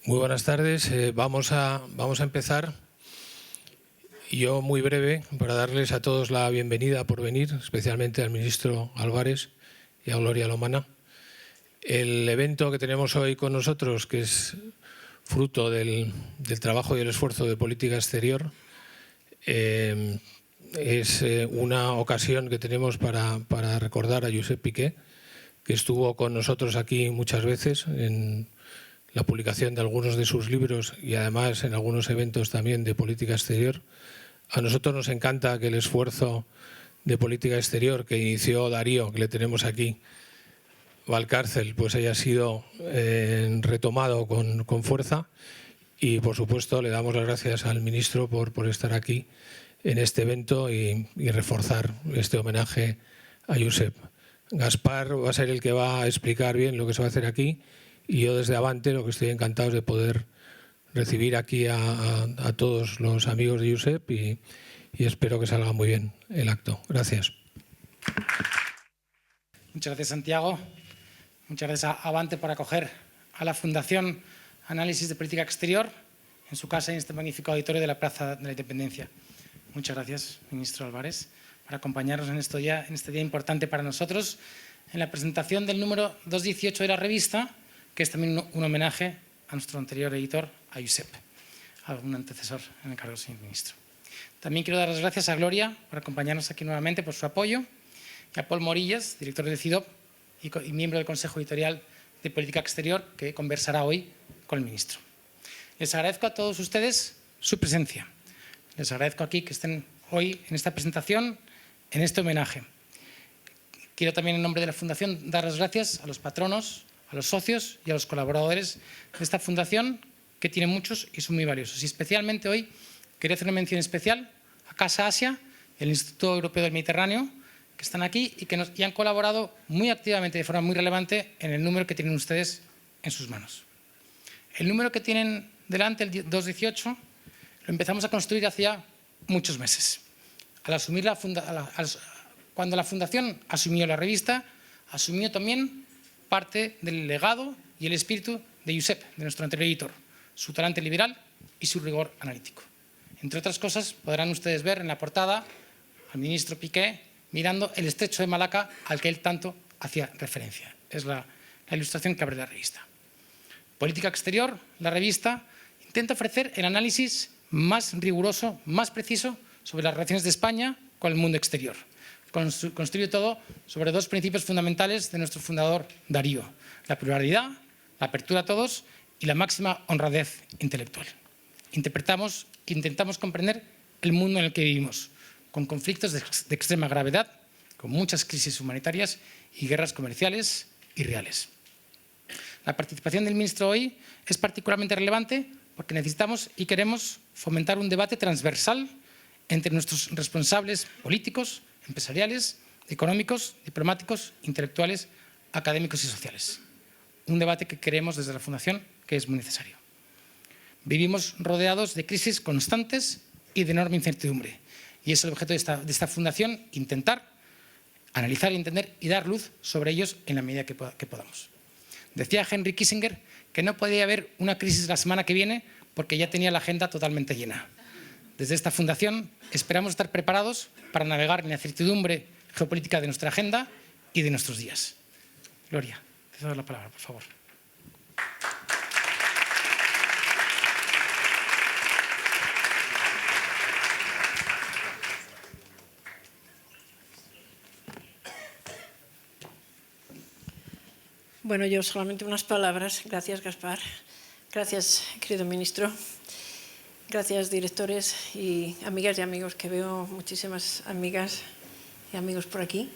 Muy buenas tardes. Vamos a empezar. Yo muy breve para darles a todos la bienvenida por venir, especialmente al ministro Álvarez y a Gloria Lomana. El evento que tenemos hoy con nosotros, que es fruto del trabajo y el esfuerzo de política exterior, es una ocasión que tenemos para recordar a Josep Piqué, que estuvo con nosotros aquí muchas veces en la publicación de algunos de sus libros y además en algunos eventos también de política exterior. A nosotros nos encanta que el esfuerzo de política exterior que inició Darío, que le tenemos aquí, Valcárcel, pues haya sido retomado con fuerza, y por supuesto le damos las gracias al ministro por estar aquí en este evento y reforzar este homenaje a Josep. Gaspar va a ser el que va a explicar bien lo que se va a hacer aquí, y yo desde Avante lo que estoy encantado es de poder recibir aquí a todos los amigos de Josep y espero que salga muy bien el acto. Gracias. Muchas gracias, Santiago. Muchas gracias a Avante por acoger a la Fundación Análisis de Política Exterior en su casa en este magnífico auditorio de la Plaza de la Independencia. Muchas gracias, ministro Álvarez, por acompañarnos en este día importante para nosotros, en la presentación del número 218 de la revista, que es también un homenaje a nuestro anterior editor, a Josep, algún antecesor en el cargo, señor ministro. También quiero dar las gracias a Gloria por acompañarnos aquí nuevamente, por su apoyo, y a Paul Morillas, director del CIDOB y miembro del Consejo Editorial de Política Exterior, que conversará hoy con el ministro. Les agradezco a todos ustedes su presencia. Les agradezco aquí que estén hoy en esta presentación, en este homenaje. Quiero también, en nombre de la Fundación, dar las gracias a los patronos, a los socios y a los colaboradores de esta fundación, que tiene muchos y son muy valiosos. Y especialmente hoy quería hacer una mención especial a Casa Asia, el Instituto Europeo del Mediterráneo, que están aquí y han colaborado muy activamente, de forma muy relevante, en el número que tienen ustedes en sus manos. El número que tienen delante, el 218, lo empezamos a construir hacía muchos meses. Cuando la Fundación asumió la revista, asumió también parte del legado y el espíritu de Josep, de nuestro anterior editor, su talante liberal y su rigor analítico. Entre otras cosas, podrán ustedes ver en la portada al ministro Piqué mirando el estrecho de Malaca al que él tanto hacía referencia. Es la ilustración que abre la revista. Política Exterior, la revista, intenta ofrecer el análisis más riguroso, más preciso sobre las relaciones de España con el mundo exterior. Construye todo sobre dos principios fundamentales de nuestro fundador Darío: la pluralidad, la apertura a todos y la máxima honradez intelectual. Intentamos comprender el mundo en el que vivimos, con conflictos de extrema gravedad, con muchas crisis humanitarias y guerras comerciales y reales. La participación del ministro hoy es particularmente relevante porque necesitamos y queremos fomentar un debate transversal entre nuestros responsables políticos, empresariales, económicos, diplomáticos, intelectuales, académicos y sociales. Un debate que creemos desde la Fundación que es muy necesario. Vivimos rodeados de crisis constantes y de enorme incertidumbre. Y es el objeto de esta Fundación intentar analizar, entender y dar luz sobre ellos en la medida que podamos. Decía Henry Kissinger que no podía haber una crisis la semana que viene porque ya tenía la agenda totalmente llena. Desde esta Fundación esperamos estar preparados para navegar en la incertidumbre geopolítica de nuestra agenda y de nuestros días. Gloria, te cedo la palabra, por favor. Bueno, yo solamente unas palabras. Gracias, Gaspar. Gracias, querido ministro. Gracias, directores y amigas y amigos, que veo muchísimas amigas y amigos por aquí.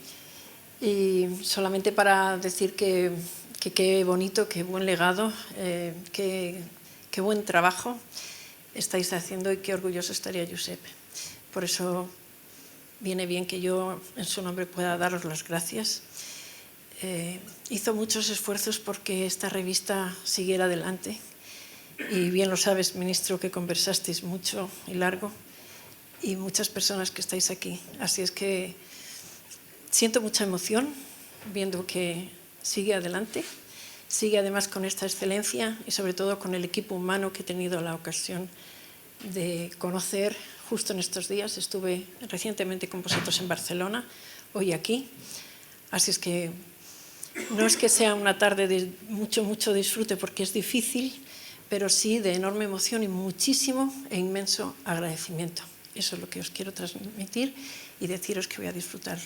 Y solamente para decir que qué bonito, qué buen legado, qué buen trabajo estáis haciendo y qué orgulloso estaría Josep. Por eso viene bien que yo en su nombre pueda daros las gracias. Hizo muchos esfuerzos porque esta revista siguiera adelante. Y bien lo sabes, ministro, que conversasteis mucho y largo, y muchas personas que estáis aquí. Así es que siento mucha emoción viendo que sigue adelante sigue además con esta excelencia y sobre todo con el equipo humano que he tenido la ocasión de conocer justo en estos días. Estuve recientemente con vosotros en Barcelona, hoy aquí. Así es que no es que sea una tarde de mucho disfrute porque es difícil, pero sí de enorme emoción y muchísimo e inmenso agradecimiento. Eso es lo que os quiero transmitir y deciros que voy a disfrutar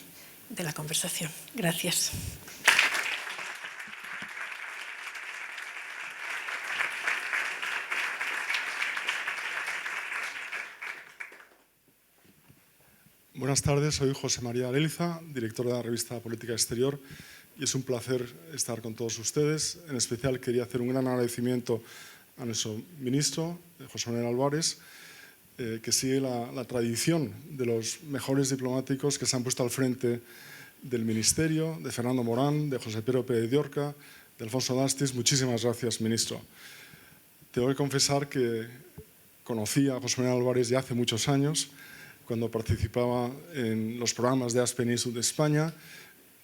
de la conversación. Gracias. Buenas tardes, soy José María Leliza, director de la revista Política Exterior, y es un placer estar con todos ustedes. En especial quería hacer un gran agradecimiento a nuestro ministro, José Manuel Álvarez, que sigue la tradición de los mejores diplomáticos que se han puesto al frente del Ministerio, de Fernando Morán, de José Pedro Pérez de Orca, de Alfonso Dastis. Muchísimas gracias, ministro. Tengo que confesar que conocí a José Manuel Álvarez ya hace muchos años, cuando participaba en los programas de Aspen Institute de España,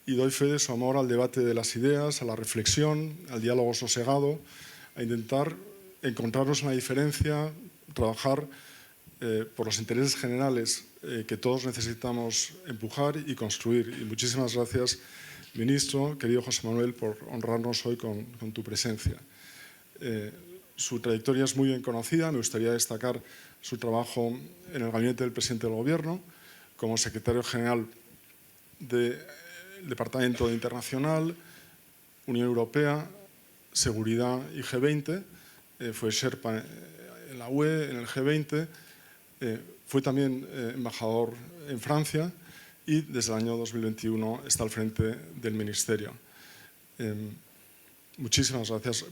y doy fe de su amor al debate de las ideas, a la reflexión, al diálogo sosegado, a intentar encontrarnos en la diferencia, trabajar por los intereses generales que todos necesitamos empujar y construir. Y muchísimas gracias, ministro, querido José Manuel, por honrarnos hoy con tu presencia. Su trayectoria es muy bien conocida. Me gustaría destacar su trabajo en el gabinete del presidente del Gobierno, como secretario general del Departamento Internacional, Unión Europea, Seguridad y G20. Fue Sherpa en la UE, en el G20. Fue también embajador en Francia y desde el año 2021 está al frente del Ministerio. Muchísimas gracias.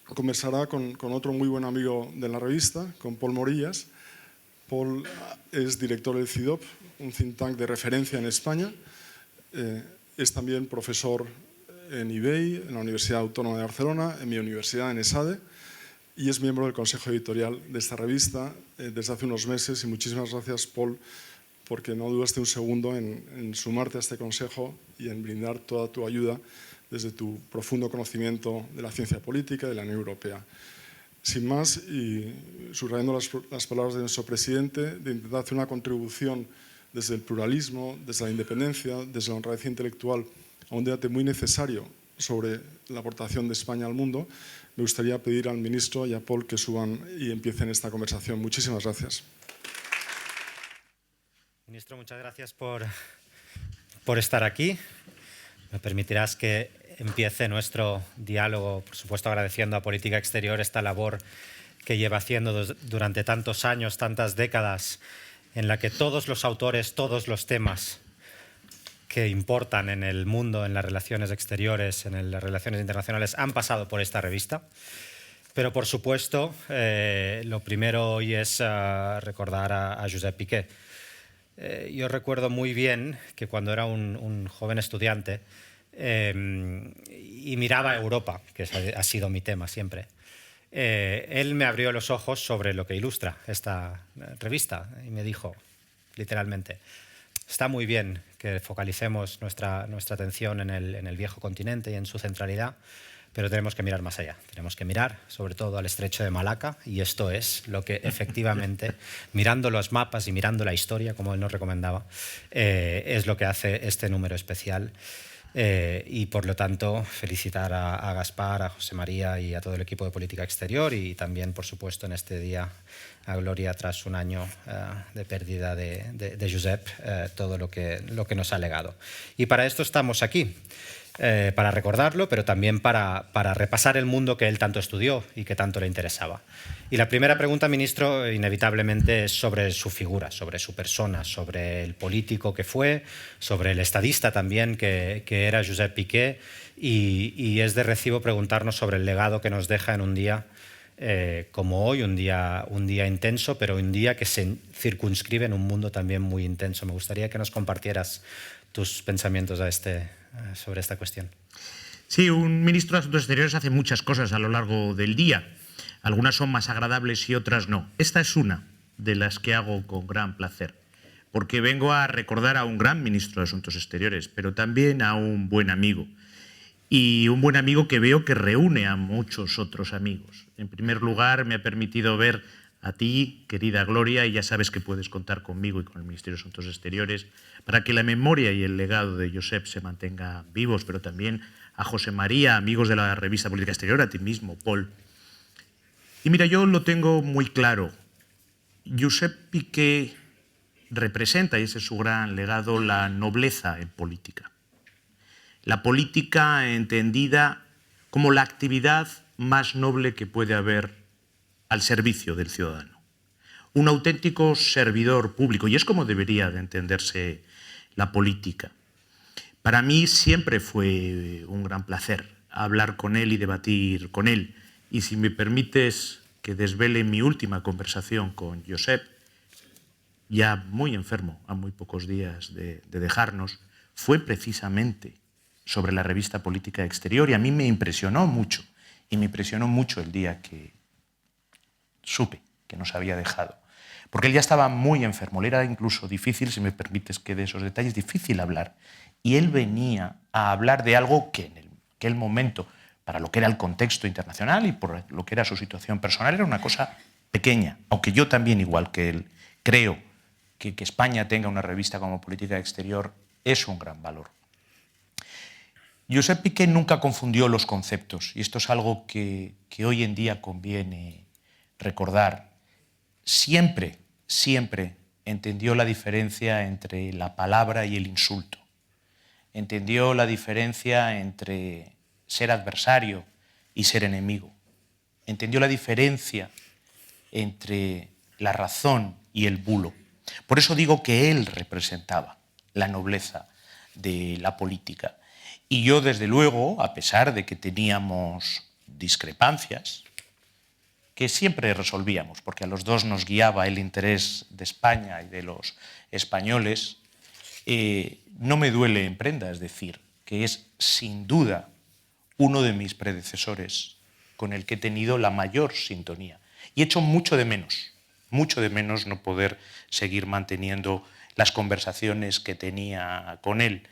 Conversará con otro muy buen amigo de la revista, con Pol Morillas. Pol es director del CIDOP, un think tank de referencia en España. Es también profesor en IBEI, en la Universidad Autónoma de Barcelona, en mi universidad, en ESADE, y es miembro del consejo editorial de esta revista desde hace unos meses. Y muchísimas gracias, Pol, porque no dudaste un segundo en sumarte a este consejo y en brindar toda tu ayuda desde tu profundo conocimiento de la ciencia política y de la Unión Europea. Sin más, y subrayando las palabras de nuestro presidente, de intentar hacer una contribución desde el pluralismo, desde la independencia, desde la honradez intelectual, a un debate muy necesario sobre la aportación de España al mundo, me gustaría pedir al ministro y a Pol que suban y empiecen esta conversación. Muchísimas gracias. Ministro, muchas gracias por estar aquí. Me permitirás que empiece nuestro diálogo, por supuesto agradeciendo a Política Exterior esta labor que lleva haciendo durante tantos años, tantas décadas, en la que todos los autores, todos los temas que importan en el mundo, en las relaciones exteriores, en las relaciones internacionales, han pasado por esta revista. Pero, por supuesto, lo primero hoy es recordar a Josep Piqué. Yo recuerdo muy bien que cuando era un joven estudiante y miraba a Europa, que ha sido mi tema siempre, él me abrió los ojos sobre lo que ilustra esta revista y me dijo, literalmente, está muy bien que focalicemos nuestra atención en el viejo continente y en su centralidad, pero tenemos que mirar más allá. Tenemos que mirar sobre todo al estrecho de Malaca, y esto es lo que efectivamente, mirando los mapas y mirando la historia, como él nos recomendaba, es lo que hace este número especial. Y por lo tanto felicitar a Gaspar, a José María y a todo el equipo de Política Exterior, y también por supuesto en este día a Gloria, tras un año de pérdida de Josep, todo lo que nos ha legado. Y para esto estamos aquí, para recordarlo, pero también para repasar el mundo que él tanto estudió y que tanto le interesaba. Y la primera pregunta, ministro, inevitablemente es sobre su figura, sobre su persona, sobre el político que fue, sobre el estadista también que era Josep Piqué, y es de recibo preguntarnos sobre el legado que nos deja en un día como hoy, un día intenso, pero un día que se circunscribe en un mundo también muy intenso. Me gustaría que nos compartieras tus pensamientos sobre esta cuestión. Sí, un ministro de Asuntos Exteriores hace muchas cosas a lo largo del día. Algunas son más agradables y otras no. Esta es una de las que hago con gran placer, porque vengo a recordar a un gran ministro de Asuntos Exteriores, pero también a un buen amigo. y un buen amigo que veo que reúne a muchos otros amigos. En primer lugar, me ha permitido ver a ti, querida Gloria, y ya sabes que puedes contar conmigo y con el Ministerio de Asuntos Exteriores para que la memoria y el legado de Josep se mantengan vivos, pero también a José María, amigos de la revista Política Exterior, a ti mismo, Paul. Y mira, yo lo tengo muy claro. Josep Piqué representa, y ese es su gran legado, la nobleza en política. La política entendida como la actividad más noble que puede haber al servicio del ciudadano. Un auténtico servidor público, y es como debería de entenderse la política. Para mí siempre fue un gran placer hablar con él y debatir con él. Y si me permites que desvele mi última conversación con Josep, ya muy enfermo, a muy pocos días de dejarnos, fue precisamente sobre la revista Política Exterior, y a mí me impresionó mucho, y me impresionó mucho el día que supe que nos había dejado. Porque él ya estaba muy enfermo, le era incluso difícil, si me permites que de esos detalles, difícil hablar. Y él venía a hablar de algo que en aquel momento, para lo que era el contexto internacional y por lo que era su situación personal, era una cosa pequeña. Aunque yo también, igual que él, creo que España tenga una revista como Política Exterior es un gran valor. Josep Piqué nunca confundió los conceptos, y esto es algo que hoy en día conviene recordar. Siempre entendió la diferencia entre la palabra y el insulto. Entendió la diferencia entre ser adversario y ser enemigo. Entendió la diferencia entre la razón y el bulo. Por eso digo que él representaba la nobleza de la política. Y yo, desde luego, a pesar de que teníamos discrepancias, que siempre resolvíamos, porque a los dos nos guiaba el interés de España y de los españoles, no me duele en prenda, es decir, que es sin duda uno de mis predecesores con el que he tenido la mayor sintonía. Y he hecho mucho de menos no poder seguir manteniendo las conversaciones que tenía con él.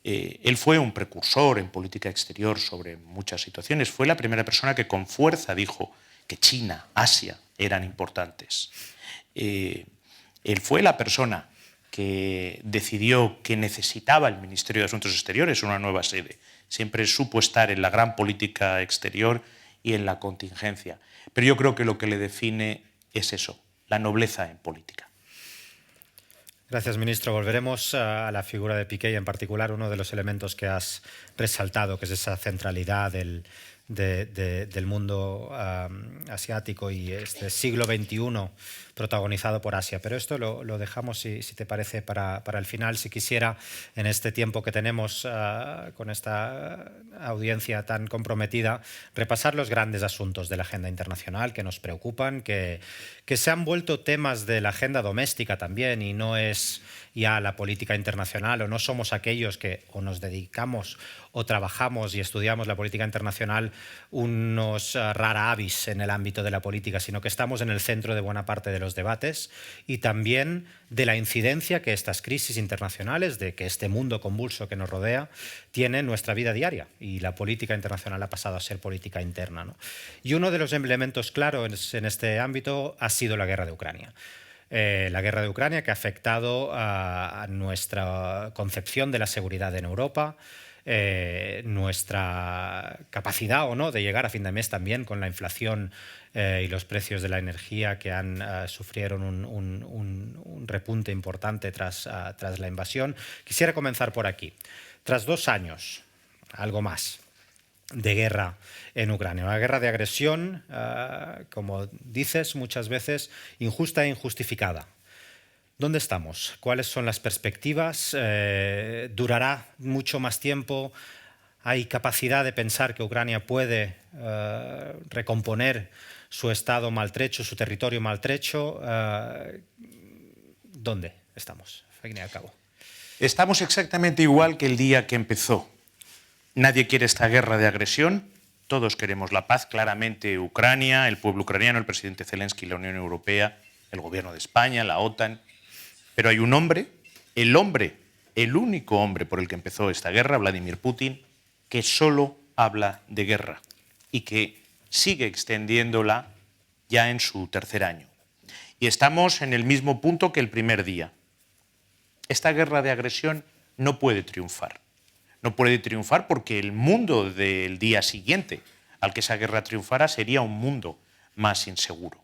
Él fue un precursor en política exterior sobre muchas situaciones. Fue la primera persona que con fuerza dijo que China, Asia eran importantes. Él fue la persona que decidió que necesitaba el Ministerio de Asuntos Exteriores una nueva sede. Siempre supo estar en la gran política exterior y en la contingencia. Pero yo creo que lo que le define es eso, la nobleza en política. Gracias, ministro. Volveremos a la figura de Piqué y, en particular, uno de los elementos que has resaltado, que es esa centralidad del mundo asiático y este siglo XXI protagonizado por Asia. Pero esto lo dejamos, si te parece, para el final. Si quisiera, en este tiempo que tenemos con esta audiencia tan comprometida, repasar los grandes asuntos de la agenda internacional que nos preocupan, que se han vuelto temas de la agenda doméstica también, y no es ya la política internacional, o no somos aquellos que o nos dedicamos o trabajamos y estudiamos la política internacional unos rara avis en el ámbito de la política, sino que estamos en el centro de buena parte de los debates y también de la incidencia que estas crisis internacionales, de que este mundo convulso que nos rodea, tiene en nuestra vida diaria. Y la política internacional ha pasado a ser política interna, ¿no? Y uno de los elementos claros en este ámbito ha sido la guerra de Ucrania. La guerra de Ucrania, que ha afectado a nuestra concepción de la seguridad en Europa, nuestra capacidad o no de llegar a fin de mes también con la inflación y los precios de la energía que sufrieron un repunte importante tras la invasión. Quisiera comenzar por aquí. Tras 2 años, algo más, de guerra en Ucrania, una guerra de agresión, como dices muchas veces, injusta e injustificada. ¿Dónde estamos? ¿Cuáles son las perspectivas? ¿Durará mucho más tiempo? ¿Hay capacidad de pensar que Ucrania puede recomponer su estado maltrecho, su territorio maltrecho? ¿Dónde estamos, al fin y al cabo? Estamos exactamente igual que el día que empezó. Nadie quiere esta guerra de agresión, todos queremos la paz. Claramente Ucrania, el pueblo ucraniano, el presidente Zelensky, la Unión Europea, el gobierno de España, la OTAN. Pero hay un hombre, el único hombre por el que empezó esta guerra, Vladimir Putin, que solo habla de guerra y que sigue extendiéndola ya en su tercer año. Y estamos en el mismo punto que el primer día. Esta guerra de agresión no puede triunfar. No puede triunfar porque el mundo del día siguiente al que esa guerra triunfara sería un mundo más inseguro.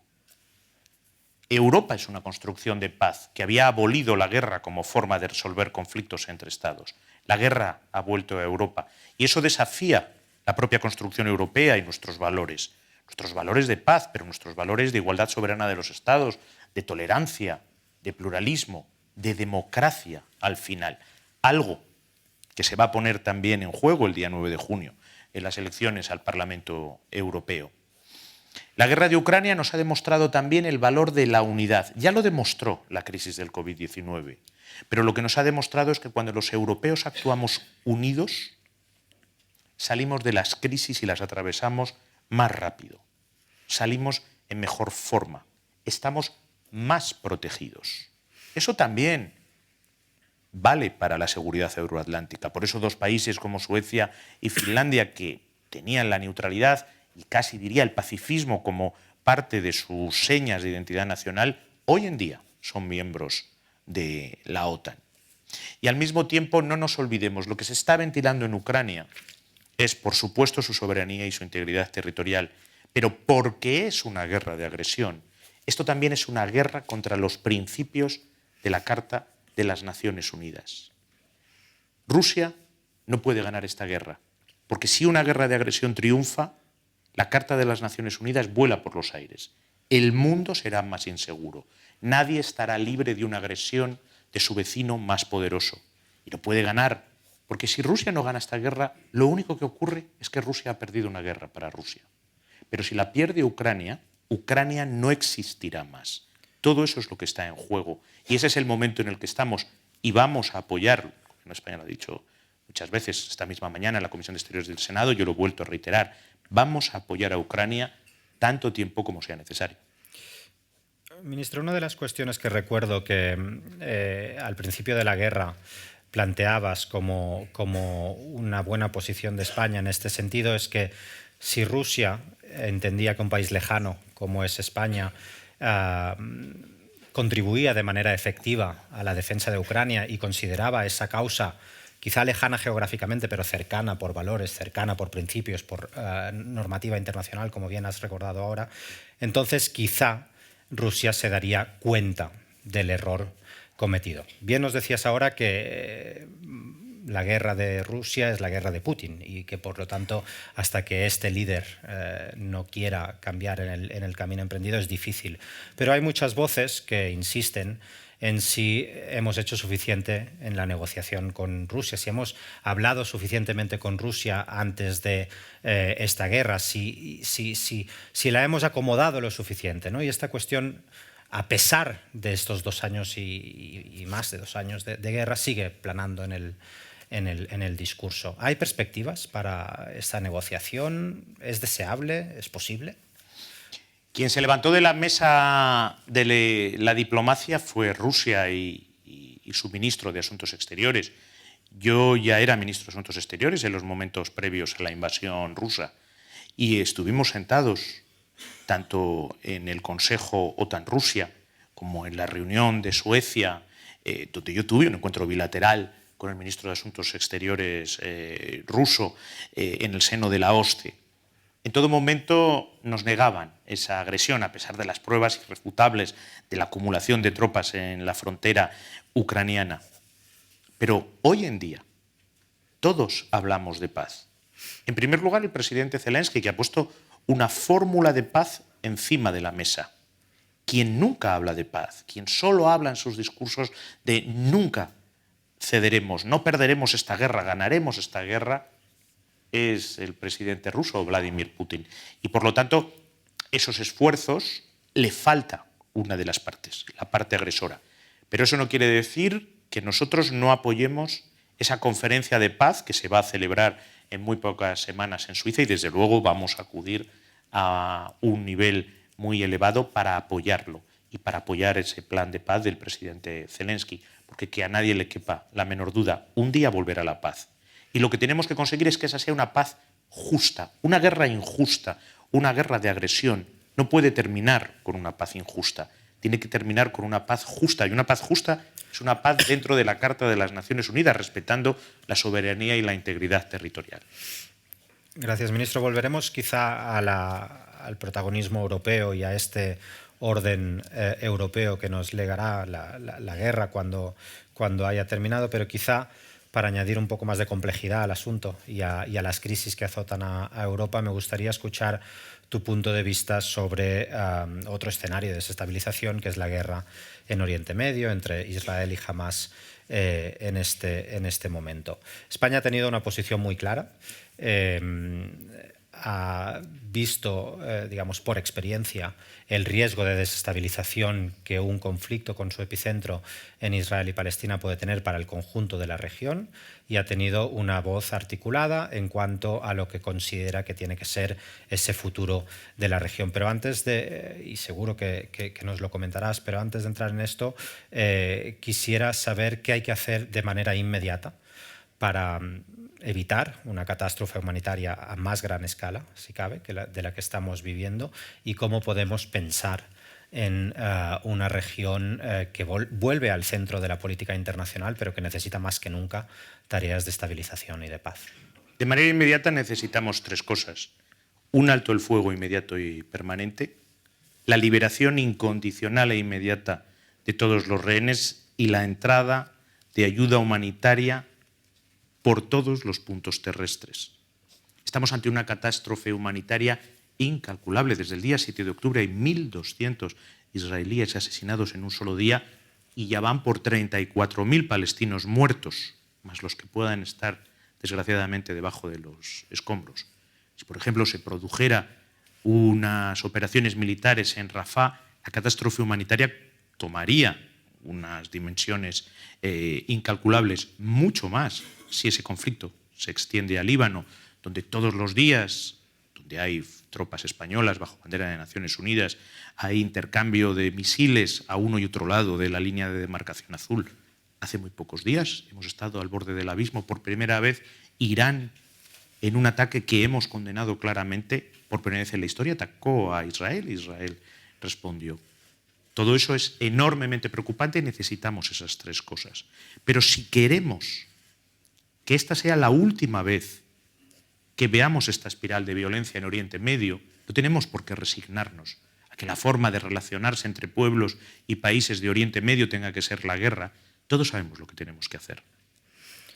Europa es una construcción de paz que había abolido la guerra como forma de resolver conflictos entre Estados. La guerra ha vuelto a Europa y eso desafía la propia construcción europea y nuestros valores de paz, pero nuestros valores de igualdad soberana de los Estados, de tolerancia, de pluralismo, de democracia al final. Algo que se va a poner también en juego el día 9 de junio en las elecciones al Parlamento Europeo. La guerra de Ucrania nos ha demostrado también el valor de la unidad. Ya lo demostró la crisis del COVID-19, pero lo que nos ha demostrado es que cuando los europeos actuamos unidos, salimos de las crisis y las atravesamos más rápido. Salimos en mejor forma. Estamos más protegidos. Eso también vale para la seguridad euroatlántica. Por eso 2 países como Suecia y Finlandia, que tenían la neutralidad y casi diría el pacifismo como parte de sus señas de identidad nacional, hoy en día son miembros de la OTAN. Y al mismo tiempo no nos olvidemos, lo que se está ventilando en Ucrania es, por supuesto, su soberanía y su integridad territorial, pero porque es una guerra de agresión, esto también es una guerra contra los principios de la Carta de las Naciones Unidas. Rusia no puede ganar esta guerra, porque si una guerra de agresión triunfa, la Carta de las Naciones Unidas vuela por los aires. El mundo será más inseguro. Nadie estará libre de una agresión de su vecino más poderoso. Y no puede ganar, porque si Rusia no gana esta guerra, lo único que ocurre es que Rusia ha perdido una guerra para Rusia. Pero si la pierde Ucrania, Ucrania no existirá más. Todo eso es lo que está en juego. Y ese es el momento en el que estamos y vamos a apoyar, el Gobierno español lo ha dicho muchas veces esta misma mañana en la Comisión de Exteriores del Senado, yo lo he vuelto a reiterar, vamos a apoyar a Ucrania tanto tiempo como sea necesario. Ministro, una de las cuestiones que recuerdo que al principio de la guerra planteabas como una buena posición de España en este sentido es que si Rusia entendía que un país lejano como es España contribuía de manera efectiva a la defensa de Ucrania y consideraba esa causa quizá lejana geográficamente, pero cercana por valores, cercana por principios, por normativa internacional, como bien has recordado ahora, entonces quizá Rusia se daría cuenta del error cometido. Bien nos decías ahora que la guerra de Rusia es la guerra de Putin y que, por lo tanto, hasta que este líder no quiera cambiar en el camino emprendido es difícil. Pero hay muchas voces que insisten en si hemos hecho suficiente en la negociación con Rusia, si hemos hablado suficientemente con Rusia antes de esta guerra, si la hemos acomodado lo suficiente, ¿no? Y esta cuestión, a pesar de estos 2 años y más de 2 años de guerra, sigue planando en el discurso. ¿Hay perspectivas para esta negociación? ¿Es deseable? ¿Es posible? Quien se levantó de la mesa de la diplomacia fue Rusia y su ministro de Asuntos Exteriores. Yo ya era ministro de Asuntos Exteriores en los momentos previos a la invasión rusa y estuvimos sentados tanto en el Consejo OTAN-Rusia como en la reunión de Suecia, donde yo tuve un encuentro bilateral con el ministro de Asuntos Exteriores ruso en el seno de la OSCE. En todo momento nos negaban esa agresión, a pesar de las pruebas irrefutables de la acumulación de tropas en la frontera ucraniana. Pero hoy en día todos hablamos de paz. En primer lugar, el presidente Zelensky, que ha puesto una fórmula de paz encima de la mesa. Quien nunca habla de paz, quien solo habla en sus discursos de nunca cederemos, no perderemos esta guerra, ganaremos esta guerra, es el presidente ruso, Vladimir Putin. Y por lo tanto, esos esfuerzos le falta una de las partes, la parte agresora. Pero eso no quiere decir que nosotros no apoyemos esa conferencia de paz que se va a celebrar en muy pocas semanas en Suiza y desde luego vamos a acudir a un nivel muy elevado para apoyarlo y para apoyar ese plan de paz del presidente Zelensky, porque que a nadie le quepa la menor duda, un día volverá la paz. Y lo que tenemos que conseguir es que esa sea una paz justa. Una guerra injusta, una guerra de agresión, no puede terminar con una paz injusta. Tiene que terminar con una paz justa. Y una paz justa es una paz dentro de la Carta de las Naciones Unidas, respetando la soberanía y la integridad territorial. Gracias, ministro. Volveremos quizá al protagonismo europeo y a este orden europeo que nos legará la guerra cuando haya terminado, pero quizá para añadir un poco más de complejidad al asunto y a las crisis que azotan a Europa, me gustaría escuchar tu punto de vista sobre otro escenario de desestabilización, que es la guerra en Oriente Medio entre Israel y Hamás en este momento. España ha tenido una posición muy clara. Ha visto, digamos, por experiencia el riesgo de desestabilización que un conflicto con su epicentro en Israel y Palestina puede tener para el conjunto de la región, y ha tenido una voz articulada en cuanto a lo que considera que tiene que ser ese futuro de la región. Pero antes de, y seguro que nos lo comentarás, pero antes de entrar en esto, quisiera saber qué hay que hacer de manera inmediata para evitar una catástrofe humanitaria a más gran escala, si cabe, de la que estamos viviendo, y cómo podemos pensar en una región que vuelve al centro de la política internacional, pero que necesita más que nunca tareas de estabilización y de paz. De manera inmediata necesitamos tres cosas: un alto el fuego inmediato y permanente, la liberación incondicional e inmediata de todos los rehenes y la entrada de ayuda humanitaria por todos los puntos terrestres. Estamos ante una catástrofe humanitaria incalculable. Desde el día 7 de octubre hay 1.200 israelíes asesinados en un solo día y ya van por 34.000 palestinos muertos, más los que puedan estar, desgraciadamente, debajo de los escombros. Si, por ejemplo, se produjera unas operaciones militares en Rafah, la catástrofe humanitaria tomaría unas dimensiones incalculables, mucho más si ese conflicto se extiende a Líbano, donde todos los días, donde hay tropas españolas bajo bandera de Naciones Unidas, hay intercambio de misiles a uno y otro lado de la línea de demarcación azul. Hace muy pocos días hemos estado al borde del abismo. Por primera vez, Irán, en un ataque que hemos condenado claramente, por primera vez en la historia, atacó a Israel. Israel respondió. Todo eso es enormemente preocupante y necesitamos esas tres cosas. Pero si queremos que esta sea la última vez que veamos esta espiral de violencia en Oriente Medio, no tenemos por qué resignarnos a que la forma de relacionarse entre pueblos y países de Oriente Medio tenga que ser la guerra. Todos sabemos lo que tenemos que hacer.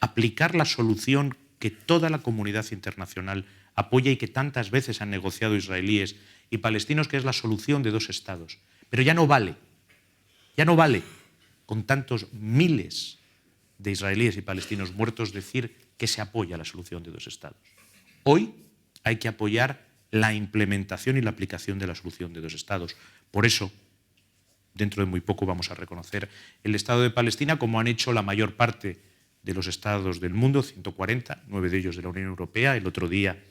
Aplicar la solución que toda la comunidad internacional apoya y que tantas veces han negociado israelíes y palestinos, que es la solución de dos estados. Pero ya no vale con tantos miles de israelíes y palestinos muertos decir que se apoya la solución de dos estados. Hoy hay que apoyar la implementación y la aplicación de la solución de dos estados. Por eso, dentro de muy poco vamos a reconocer el Estado de Palestina, como han hecho la mayor parte de los estados del mundo, 140, 9 de ellos de la Unión Europea. El otro día,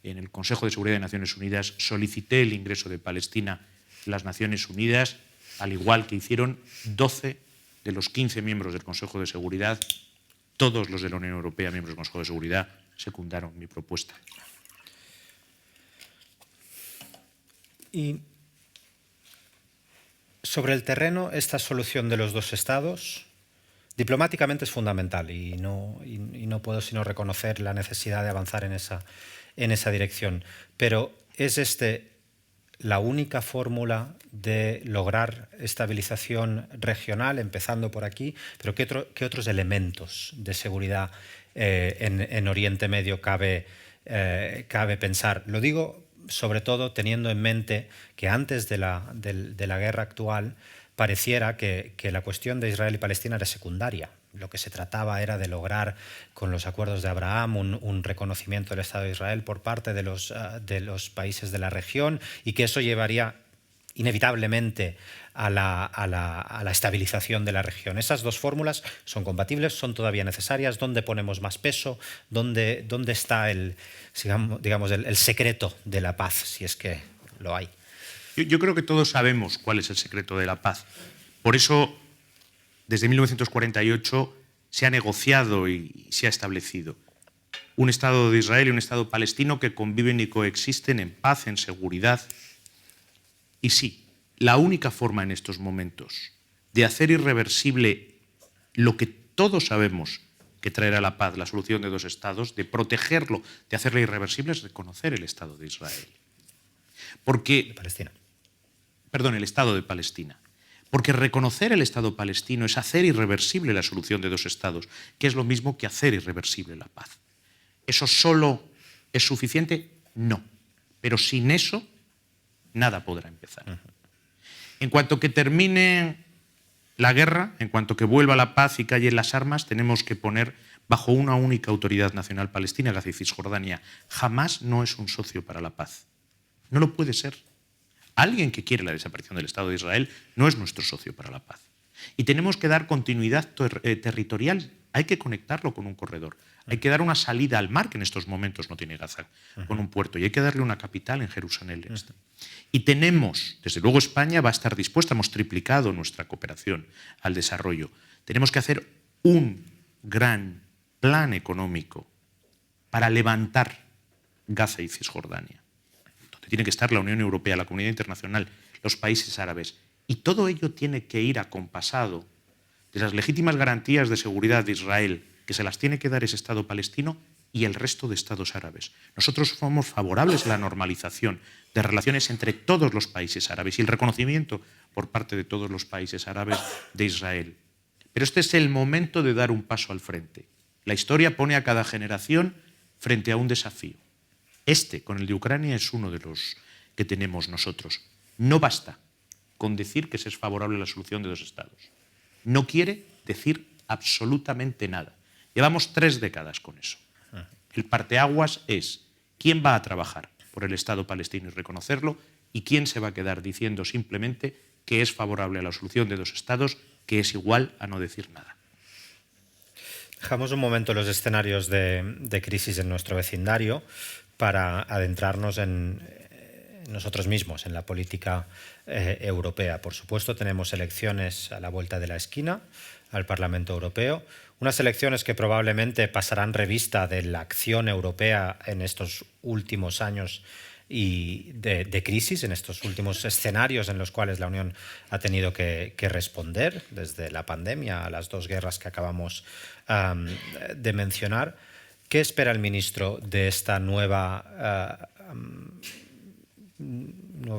en el Consejo de Seguridad de Naciones Unidas, solicité el ingreso de Palestina en las Naciones Unidas, al igual que hicieron 12 de los 15 miembros del Consejo de Seguridad. Todos los de la Unión Europea, miembros del Consejo de Seguridad, secundaron mi propuesta. Y sobre el terreno, esta solución de los dos estados diplomáticamente es fundamental y no puedo sino reconocer la necesidad de avanzar en esa dirección. Pero ¿es la única fórmula de lograr estabilización regional, empezando por aquí? Pero ¿qué otros elementos de seguridad en Oriente Medio cabe pensar? Lo digo sobre todo teniendo en mente que antes de la guerra actual pareciera que la cuestión de Israel y Palestina era secundaria. Lo que se trataba era de lograr con los acuerdos de Abraham un reconocimiento del Estado de Israel por parte de los países de la región, y que eso llevaría inevitablemente a la estabilización de la región. Esas dos fórmulas son compatibles, son todavía necesarias. ¿Dónde ponemos más peso? ¿Dónde está el secreto de la paz, si es que lo hay? Yo creo que todos sabemos cuál es el secreto de la paz. Por eso, desde 1948 se ha negociado y se ha establecido. un Estado de Israel y un Estado palestino que conviven y coexisten en paz, en seguridad. Y sí, la única forma en estos momentos de hacer irreversible lo que todos sabemos que traerá la paz, la solución de dos estados, de protegerlo, de hacerlo irreversible, es reconocer el Estado de Israel. Porque, el Estado de Palestina. Porque reconocer el Estado palestino es hacer irreversible la solución de dos estados, que es lo mismo que hacer irreversible la paz. ¿Eso solo es suficiente? No. Pero sin eso, nada podrá empezar. En cuanto que termine la guerra, en cuanto que vuelva la paz y callen las armas, tenemos que poner bajo una única autoridad nacional palestina, Gaza y Cisjordania. Jamás no es un socio para la paz. No lo puede ser. Alguien que quiere la desaparición del Estado de Israel no es nuestro socio para la paz. Y tenemos que dar continuidad territorial. Hay que conectarlo con un corredor. Hay que dar una salida al mar, que en estos momentos no tiene Gaza, con un puerto. Y hay que darle una capital en Jerusalén Este. Y tenemos, desde luego España va a estar dispuesta, hemos triplicado nuestra cooperación al desarrollo. Tenemos que hacer un gran plan económico para levantar Gaza y Cisjordania. Tiene que estar la Unión Europea, la comunidad internacional, los países árabes. Y todo ello tiene que ir acompasado de las legítimas garantías de seguridad de Israel, que se las tiene que dar ese Estado palestino y el resto de estados árabes. Nosotros somos favorables a la normalización de relaciones entre todos los países árabes y el reconocimiento por parte de todos los países árabes de Israel. Pero este es el momento de dar un paso al frente. La historia pone a cada generación frente a un desafío. Este, con el de Ucrania, es uno de los que tenemos nosotros. No basta con decir que se es favorable a la solución de dos estados. No quiere decir absolutamente nada. Llevamos 3 décadas con eso. El parteaguas es quién va a trabajar por el Estado palestino y reconocerlo y quién se va a quedar diciendo simplemente que es favorable a la solución de dos estados, que es igual a no decir nada. Dejamos un momento los escenarios de crisis en nuestro vecindario para adentrarnos en nosotros mismos, en la política europea. Por supuesto, tenemos elecciones a la vuelta de la esquina al Parlamento Europeo, unas elecciones que probablemente pasarán revista de la acción europea en estos últimos años y de crisis, en estos últimos escenarios en los cuales la Unión ha tenido que responder, desde la pandemia a las 2 guerras que acabamos de mencionar. ¿Qué espera el ministro de esta nuevo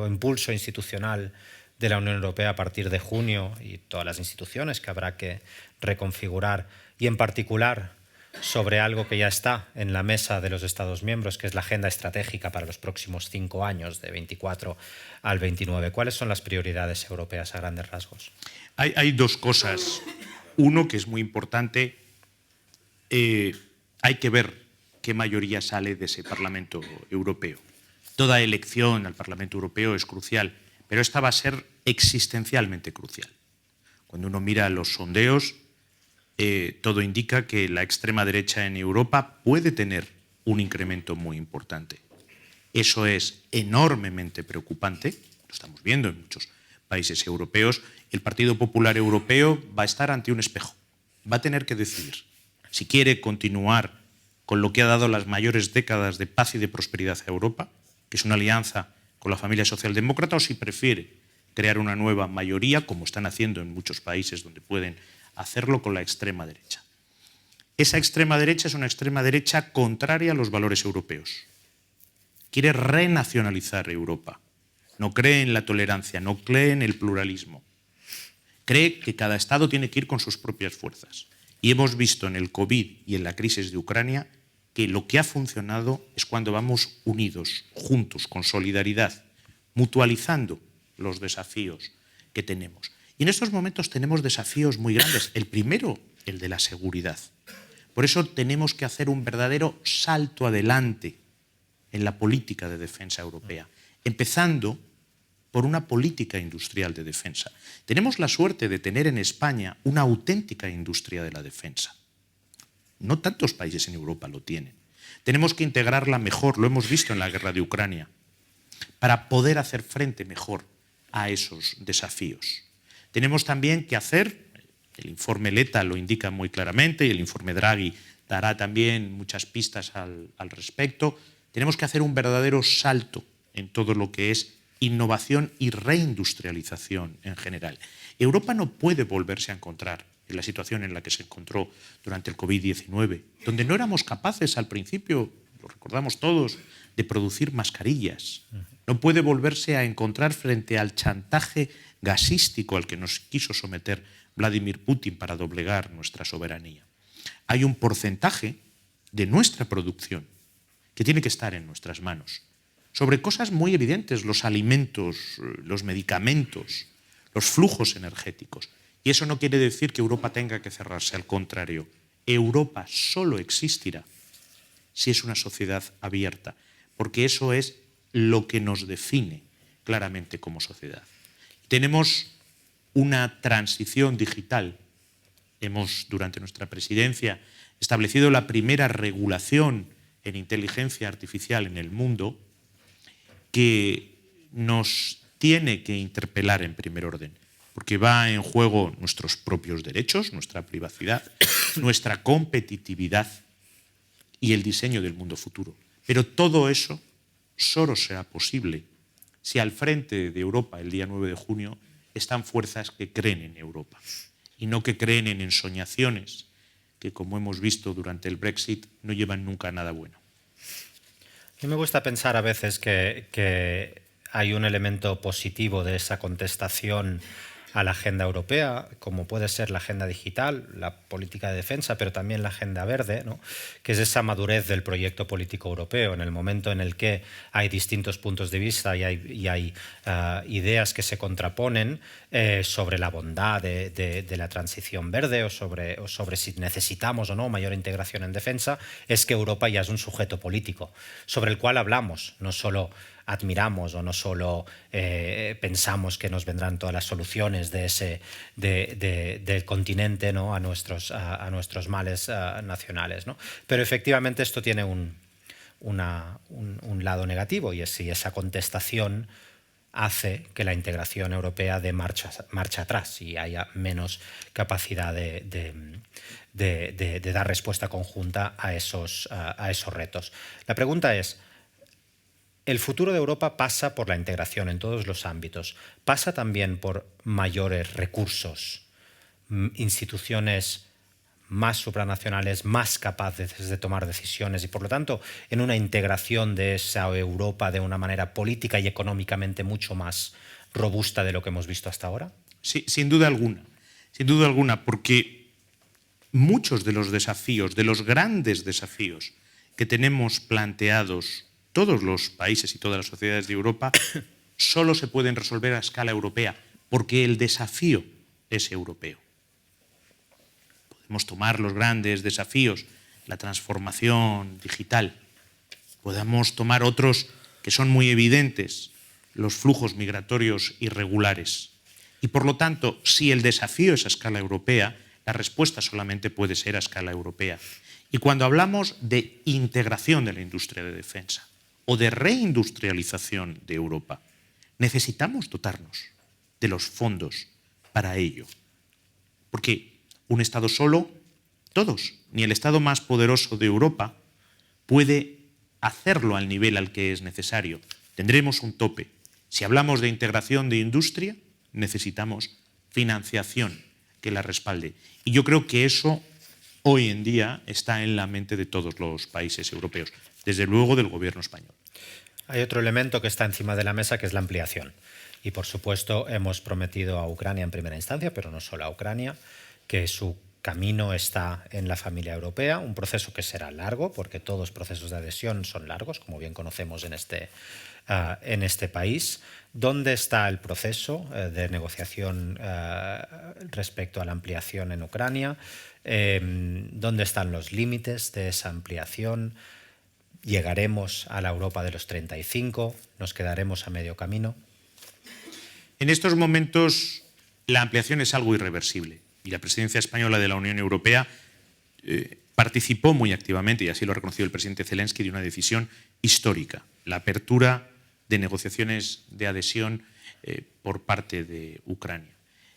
impulso institucional de la Unión Europea a partir de junio y todas las instituciones que habrá que reconfigurar, y en particular sobre algo que ya está en la mesa de los Estados miembros, que es la agenda estratégica para los próximos 5 años, de 24 al 29? ¿Cuáles son las prioridades europeas a grandes rasgos? Hay 2 cosas. Uno, que es muy importante, hay que ver qué mayoría sale de ese Parlamento Europeo. Toda elección al Parlamento Europeo es crucial, pero esta va a ser existencialmente crucial. Cuando uno mira los sondeos, todo indica que la extrema derecha en Europa puede tener un incremento muy importante. Eso es enormemente preocupante, lo estamos viendo en muchos países europeos. El Partido Popular Europeo va a estar ante un espejo, va a tener que decidir si quiere continuar con lo que ha dado las mayores décadas de paz y de prosperidad a Europa, que es una alianza con la familia socialdemócrata, o si prefiere crear una nueva mayoría, como están haciendo en muchos países donde pueden hacerlo, con la extrema derecha. Esa extrema derecha es una extrema derecha contraria a los valores europeos. Quiere renacionalizar Europa. No cree en la tolerancia, no cree en el pluralismo. Cree que cada Estado tiene que ir con sus propias fuerzas. Y hemos visto en el COVID y en la crisis de Ucrania que lo que ha funcionado es cuando vamos unidos, juntos, con solidaridad, mutualizando los desafíos que tenemos. Y en estos momentos tenemos desafíos muy grandes. El primero, el de la seguridad. Por eso tenemos que hacer un verdadero salto adelante en la política de defensa europea, empezando por una política industrial de defensa. Tenemos la suerte de tener en España una auténtica industria de la defensa. No tantos países en Europa lo tienen. Tenemos que integrarla mejor, lo hemos visto en la guerra de Ucrania, para poder hacer frente mejor a esos desafíos. Tenemos también que hacer, el informe Letta lo indica muy claramente y el informe Draghi dará también muchas pistas al respecto. Tenemos que hacer un verdadero salto en todo lo que es innovación y reindustrialización en general. Europa no puede volverse a encontrar en la situación en la que se encontró durante el COVID-19, donde no éramos capaces al principio, lo recordamos todos, de producir mascarillas. No puede volverse a encontrar frente al chantaje gasístico al que nos quiso someter Vladimir Putin para doblegar nuestra soberanía. Hay un porcentaje de nuestra producción que tiene que estar en nuestras manos, sobre cosas muy evidentes, los alimentos, los medicamentos, los flujos energéticos. Y eso no quiere decir que Europa tenga que cerrarse, al contrario. Europa solo existirá si es una sociedad abierta, porque eso es lo que nos define claramente como sociedad. Tenemos una transición digital. Hemos, durante nuestra presidencia, establecido la primera regulación en inteligencia artificial en el mundo, que nos tiene que interpelar en primer orden, porque va en juego nuestros propios derechos, nuestra privacidad, nuestra competitividad y el diseño del mundo futuro. Pero todo eso solo será posible si al frente de Europa, el día 9 de junio, están fuerzas que creen en Europa y no que creen en ensoñaciones que, como hemos visto durante el Brexit, no llevan nunca a nada bueno. A mí me gusta pensar a veces que hay un elemento positivo de esa contestación a la agenda europea, como puede ser la agenda digital, la política de defensa, pero también la agenda verde, ¿no? Que es esa madurez del proyecto político europeo, en el momento en el que hay distintos puntos de vista y hay ideas que se contraponen sobre la bondad de la transición verde o sobre si necesitamos o no mayor integración en defensa, es que Europa ya es un sujeto político sobre el cual hablamos, no solo admiramos o no solo pensamos que nos vendrán todas las soluciones del continente, ¿no? a nuestros males nacionales, ¿no? Pero efectivamente esto tiene un lado negativo, y es si esa contestación hace que la integración europea dé marcha atrás y haya menos capacidad de dar respuesta conjunta a esos retos. La pregunta es: el futuro de Europa pasa por la integración en todos los ámbitos, pasa también por mayores recursos, instituciones más supranacionales, más capaces de tomar decisiones y, por lo tanto, en una integración de esa Europa de una manera política y económicamente mucho más robusta de lo que hemos visto hasta ahora. Sí, sin duda alguna, porque muchos de los desafíos, de los grandes desafíos que tenemos planteados todos los países y todas las sociedades de Europa, solo se pueden resolver a escala europea, porque el desafío es europeo. Podemos tomar los grandes desafíos, la transformación digital, podemos tomar otros que son muy evidentes, los flujos migratorios irregulares. Y por lo tanto, si el desafío es a escala europea, la respuesta solamente puede ser a escala europea. Y cuando hablamos de integración de la industria de defensa o de reindustrialización de Europa, necesitamos dotarnos de los fondos para ello. Porque un Estado solo, todos, ni el Estado más poderoso de Europa puede hacerlo al nivel al que es necesario. Tendremos un tope. Si hablamos de integración de industria, necesitamos financiación que la respalde. Y yo creo que eso hoy en día está en la mente de todos los países europeos, desde luego del gobierno español. Hay otro elemento que está encima de la mesa, que es la ampliación. Y, por supuesto, hemos prometido a Ucrania en primera instancia, pero no solo a Ucrania, que su camino está en la familia europea, un proceso que será largo, porque todos los procesos de adhesión son largos, como bien conocemos en este país. ¿Dónde está el proceso de negociación respecto a la ampliación en Ucrania? ¿Dónde están los límites de esa ampliación? ¿Llegaremos a la Europa de los 35? ¿Nos quedaremos a medio camino? En estos momentos la ampliación es algo irreversible y la presidencia española de la Unión Europea participó muy activamente, y así lo ha reconocido el presidente Zelensky, de una decisión histórica, la apertura de negociaciones de adhesión por parte de Ucrania.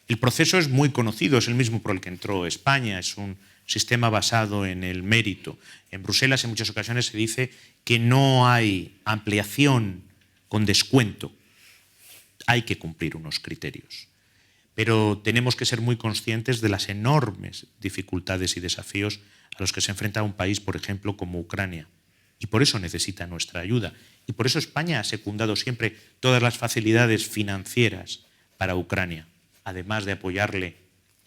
El proceso es muy conocido, es el mismo por el que entró España, es un sistema basado en el mérito. En Bruselas en muchas ocasiones se dice que no hay ampliación con descuento. Hay que cumplir unos criterios. Pero tenemos que ser muy conscientes de las enormes dificultades y desafíos a los que se enfrenta un país, por ejemplo, como Ucrania. Y por eso necesita nuestra ayuda. Y por eso España ha secundado siempre todas las facilidades financieras para Ucrania, además de apoyarle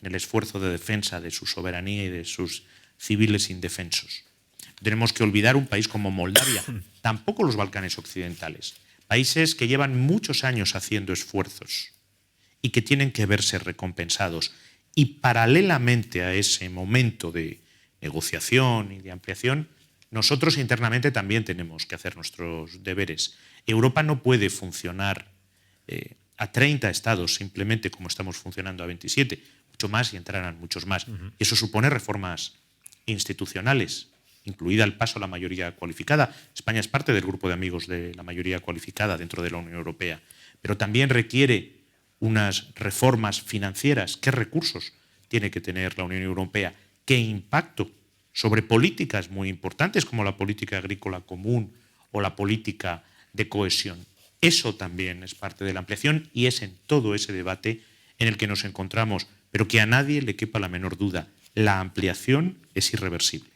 en el esfuerzo de defensa de su soberanía y de sus civiles indefensos. No tenemos que olvidar un país como Moldavia, tampoco los Balcanes occidentales, países que llevan muchos años haciendo esfuerzos y que tienen que verse recompensados. Y paralelamente a ese momento de negociación y de ampliación, nosotros internamente también tenemos que hacer nuestros deberes. Europa no puede funcionar a 30 estados simplemente como estamos funcionando a 27, mucho más y entrarán muchos más. Y eso supone reformas institucionales, incluida el paso a la mayoría cualificada. España es parte del grupo de amigos de la mayoría cualificada dentro de la Unión Europea, pero también requiere unas reformas financieras. ¿Qué recursos tiene que tener la Unión Europea? ¿Qué impacto sobre políticas muy importantes como la política agrícola común o la política de cohesión? Eso también es parte de la ampliación y es en todo ese debate en el que nos encontramos, pero que a nadie le quepa la menor duda. La ampliación es irreversible.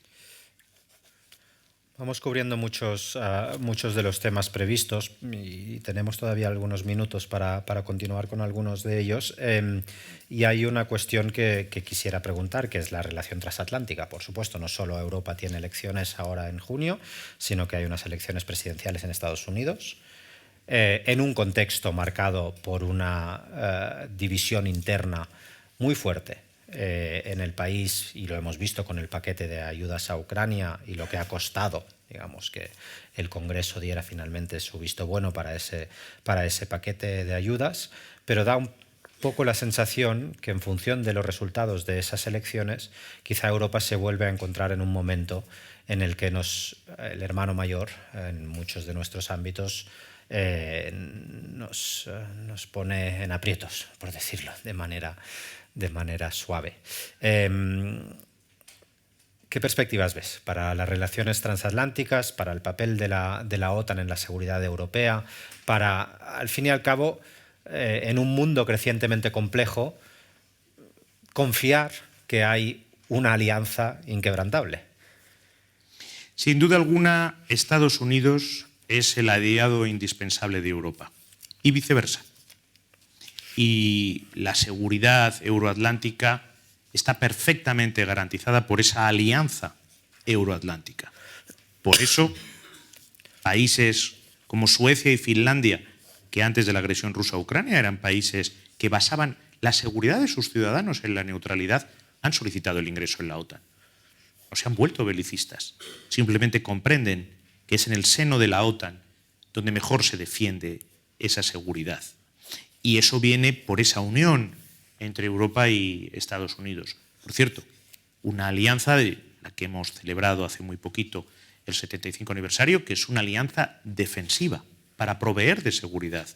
Vamos cubriendo muchos de los temas previstos y tenemos todavía algunos minutos para continuar con algunos de ellos. Y hay una cuestión que quisiera preguntar, que es la relación transatlántica. Por supuesto, no solo Europa tiene elecciones ahora en junio, sino que hay unas elecciones presidenciales en Estados Unidos, en un contexto marcado por una división interna muy fuerte en el país, y lo hemos visto con el paquete de ayudas a Ucrania y lo que ha costado, digamos, que el Congreso diera finalmente su visto bueno para ese paquete de ayudas, pero da un poco la sensación que en función de los resultados de esas elecciones, quizá Europa se vuelve a encontrar en un momento en el que el hermano mayor, en muchos de nuestros ámbitos, nos pone en aprietos, por decirlo de manera suave. ¿Qué perspectivas ves para las relaciones transatlánticas, para el papel de la OTAN en la seguridad europea, para, al fin y al cabo, en un mundo crecientemente complejo, confiar que hay una alianza inquebrantable? Sin duda alguna, Estados Unidos es el aliado indispensable de Europa y viceversa. Y la seguridad euroatlántica está perfectamente garantizada por esa alianza euroatlántica. Por eso, países como Suecia y Finlandia, que antes de la agresión rusa a Ucrania eran países que basaban la seguridad de sus ciudadanos en la neutralidad, han solicitado el ingreso en la OTAN. No se han vuelto belicistas, simplemente comprenden que es en el seno de la OTAN donde mejor se defiende esa seguridad. Y eso viene por esa unión entre Europa y Estados Unidos. Por cierto, una alianza de la que hemos celebrado hace muy poquito el 75 aniversario, que es una alianza defensiva para proveer de seguridad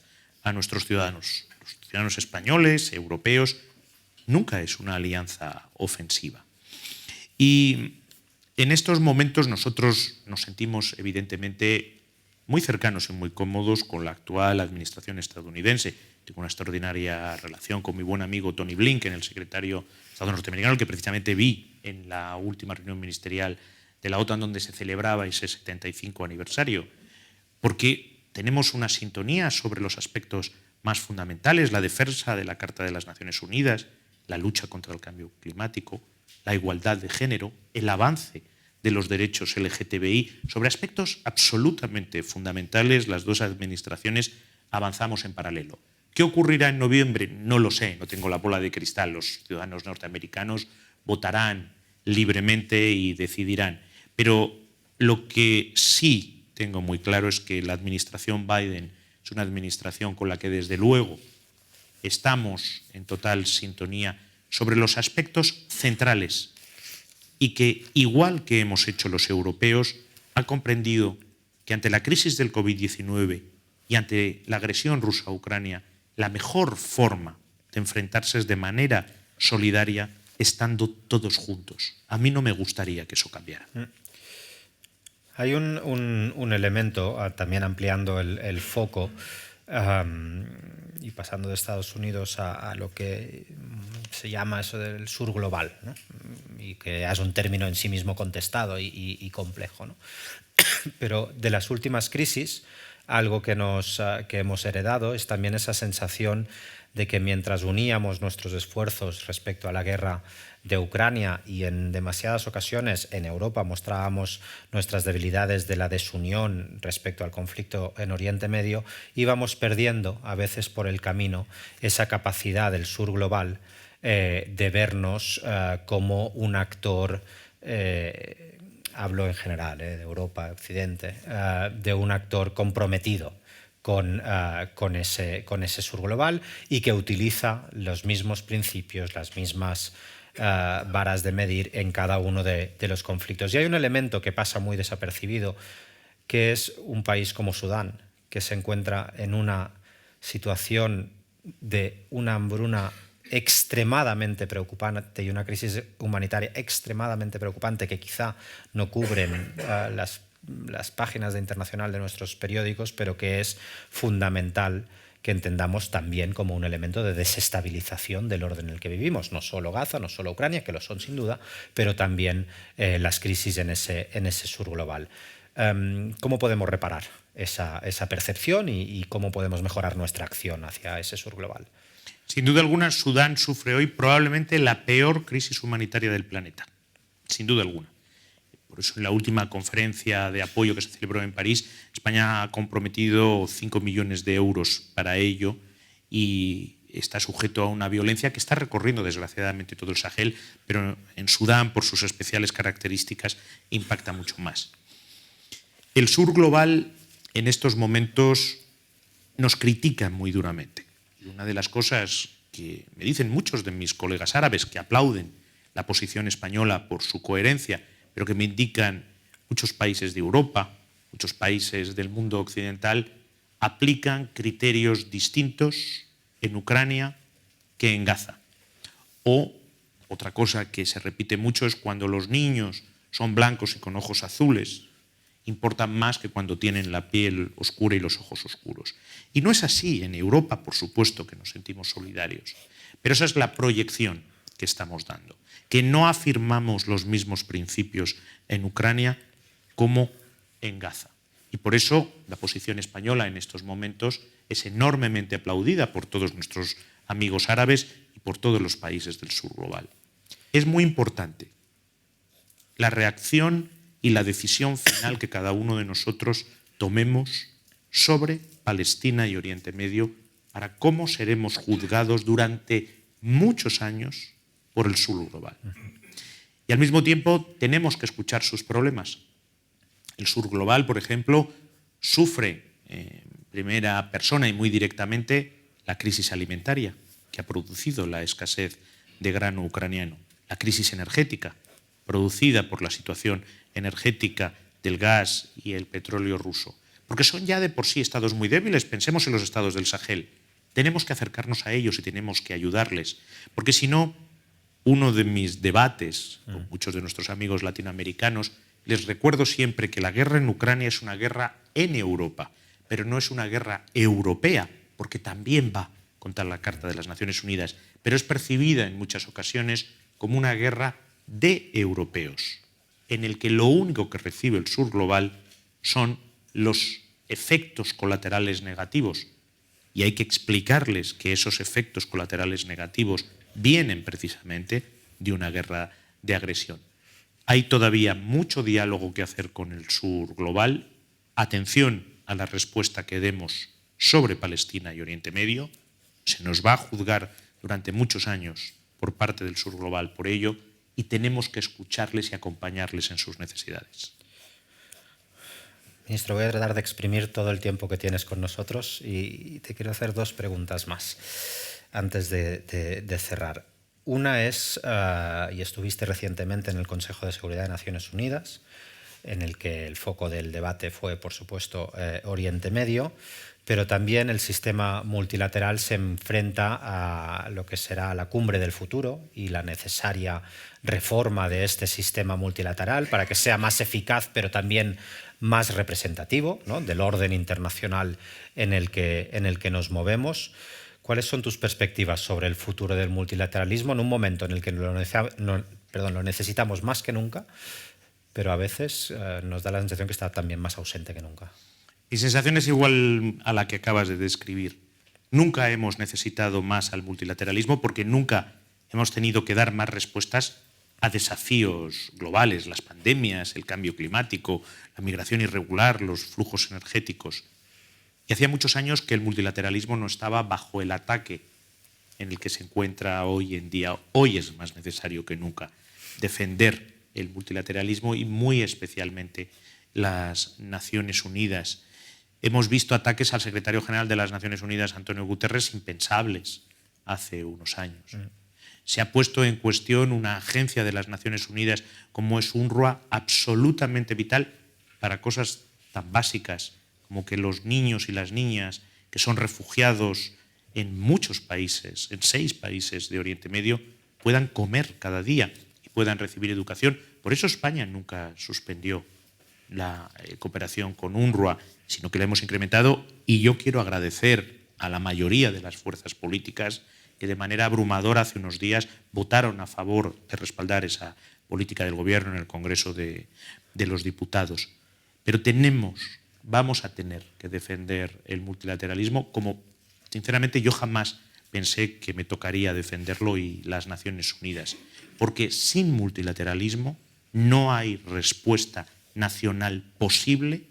a nuestros ciudadanos. Los ciudadanos españoles, europeos, nunca es una alianza ofensiva. Y en estos momentos nosotros nos sentimos evidentemente muy cercanos y muy cómodos con la actual administración estadounidense. Tengo una extraordinaria relación con mi buen amigo Tony Blinken, el secretario de Estado norteamericano, el que precisamente vi en la última reunión ministerial de la OTAN donde se celebraba ese 75 aniversario, porque tenemos una sintonía sobre los aspectos más fundamentales, la defensa de la Carta de las Naciones Unidas, la lucha contra el cambio climático, la igualdad de género, el avance de los derechos LGTBI, sobre aspectos absolutamente fundamentales. Las dos administraciones avanzamos en paralelo. ¿Qué ocurrirá en noviembre? No lo sé, no tengo la bola de cristal. Los ciudadanos norteamericanos votarán libremente y decidirán. Pero lo que sí tengo muy claro es que la administración Biden es una administración con la que desde luego estamos en total sintonía sobre los aspectos centrales y que, igual que hemos hecho los europeos, ha comprendido que ante la crisis del COVID-19 y ante la agresión rusa a Ucrania, la mejor forma de enfrentarse es de manera solidaria estando todos juntos. A mí no me gustaría que eso cambiara. Hay un elemento, también ampliando el foco y pasando de Estados Unidos a lo que se llama eso del sur global, ¿no? Y que es un término en sí mismo contestado y complejo, ¿no? Pero de las últimas crisis, algo que hemos heredado es también esa sensación de que mientras uníamos nuestros esfuerzos respecto a la guerra de Ucrania y en demasiadas ocasiones en Europa mostrábamos nuestras debilidades de la desunión respecto al conflicto en Oriente Medio, íbamos perdiendo a veces por el camino esa capacidad del sur global de vernos como un actor, hablo en general, de Europa, Occidente, de un actor comprometido con ese sur global y que utiliza los mismos principios, las mismas varas de medir en cada uno de los conflictos. Y hay un elemento que pasa muy desapercibido, que es un país como Sudán, que se encuentra en una situación de una hambruna extremadamente preocupante y una crisis humanitaria extremadamente preocupante que quizá no cubren las páginas de internacional de nuestros periódicos, pero que es fundamental que entendamos también como un elemento de desestabilización del orden en el que vivimos. No solo Gaza, no solo Ucrania, que lo son sin duda, pero también las crisis en ese sur global. ¿Cómo podemos reparar esa percepción y cómo podemos mejorar nuestra acción hacia ese sur global? Sin duda alguna, Sudán sufre hoy probablemente la peor crisis humanitaria del planeta. Sin duda alguna. Por eso en la última conferencia de apoyo que se celebró en París, España ha comprometido 5 millones de euros para ello y está sujeto a una violencia que está recorriendo desgraciadamente todo el Sahel, pero en Sudán, por sus especiales características, impacta mucho más. El sur global en estos momentos nos critica muy duramente. Y una de las cosas que me dicen muchos de mis colegas árabes que aplauden la posición española por su coherencia, pero que me indican muchos países de Europa, muchos países del mundo occidental, aplican criterios distintos en Ucrania que en Gaza. O otra cosa que se repite mucho es cuando los niños son blancos y con ojos azules, importan más que cuando tienen la piel oscura y los ojos oscuros. Y no es así. En Europa, por supuesto, que nos sentimos solidarios. Pero esa es la proyección que estamos dando, que no afirmamos los mismos principios en Ucrania como en Gaza. Y por eso la posición española en estos momentos es enormemente aplaudida por todos nuestros amigos árabes y por todos los países del sur global. Es muy importante la reacción y la decisión final que cada uno de nosotros tomemos sobre Palestina y Oriente Medio para cómo seremos juzgados durante muchos años por el sur global. Y al mismo tiempo tenemos que escuchar sus problemas. El sur global, por ejemplo, sufre en primera persona y muy directamente la crisis alimentaria que ha producido la escasez de grano ucraniano, la crisis energética producida por la situación energética del gas y el petróleo ruso, porque son ya de por sí estados muy débiles. Pensemos en los estados del Sahel. Tenemos que acercarnos a ellos y tenemos que ayudarles, porque si no, uno de mis debates con muchos de nuestros amigos latinoamericanos, les recuerdo siempre que la guerra en Ucrania es una guerra en Europa, pero no es una guerra europea, porque también va contra la Carta de las Naciones Unidas, pero es percibida en muchas ocasiones como una guerra de europeos, en el que lo único que recibe el sur global son los efectos colaterales negativos. Y hay que explicarles que esos efectos colaterales negativos vienen precisamente de una guerra de agresión. Hay todavía mucho diálogo que hacer con el sur global. Atención a la respuesta que demos sobre Palestina y Oriente Medio. Se nos va a juzgar durante muchos años por parte del sur global por ello y tenemos que escucharles y acompañarles en sus necesidades. Ministro, voy a tratar de exprimir todo el tiempo que tienes con nosotros y te quiero hacer dos preguntas más antes de cerrar. Una es, y estuviste recientemente en el Consejo de Seguridad de Naciones Unidas, en el que el foco del debate fue, por supuesto, Oriente Medio, pero también el sistema multilateral se enfrenta a lo que será la cumbre del futuro y la necesaria reforma de este sistema multilateral para que sea más eficaz, pero también más representativo, ¿no?, del orden internacional en el que nos movemos. ¿Cuáles son tus perspectivas sobre el futuro del multilateralismo en un momento en el que lo necesitamos más que nunca, pero a veces nos da la sensación que está también más ausente que nunca? Mi sensación es igual a la que acabas de describir. Nunca hemos necesitado más al multilateralismo porque nunca hemos tenido que dar más respuestas a desafíos globales, las pandemias, el cambio climático, la migración irregular, los flujos energéticos. Y hacía muchos años que el multilateralismo no estaba bajo el ataque en el que se encuentra hoy en día. Hoy es más necesario que nunca defender el multilateralismo y muy especialmente las Naciones Unidas. Hemos visto ataques al secretario general de las Naciones Unidas, Antonio Guterres, impensables hace unos años. Se ha puesto en cuestión una agencia de las Naciones Unidas como es UNRWA, absolutamente vital para cosas tan básicas como que los niños y las niñas que son refugiados en muchos países, en 6 países de Oriente Medio, puedan comer cada día y puedan recibir educación. Por eso España nunca suspendió la cooperación con UNRWA, sino que la hemos incrementado, y yo quiero agradecer a la mayoría de las fuerzas políticas que de manera abrumadora hace unos días votaron a favor de respaldar esa política del Gobierno en el Congreso de los Diputados. Pero vamos a tener que defender el multilateralismo como, sinceramente, yo jamás pensé que me tocaría defenderlo y las Naciones Unidas, porque sin multilateralismo no hay respuesta nacional posible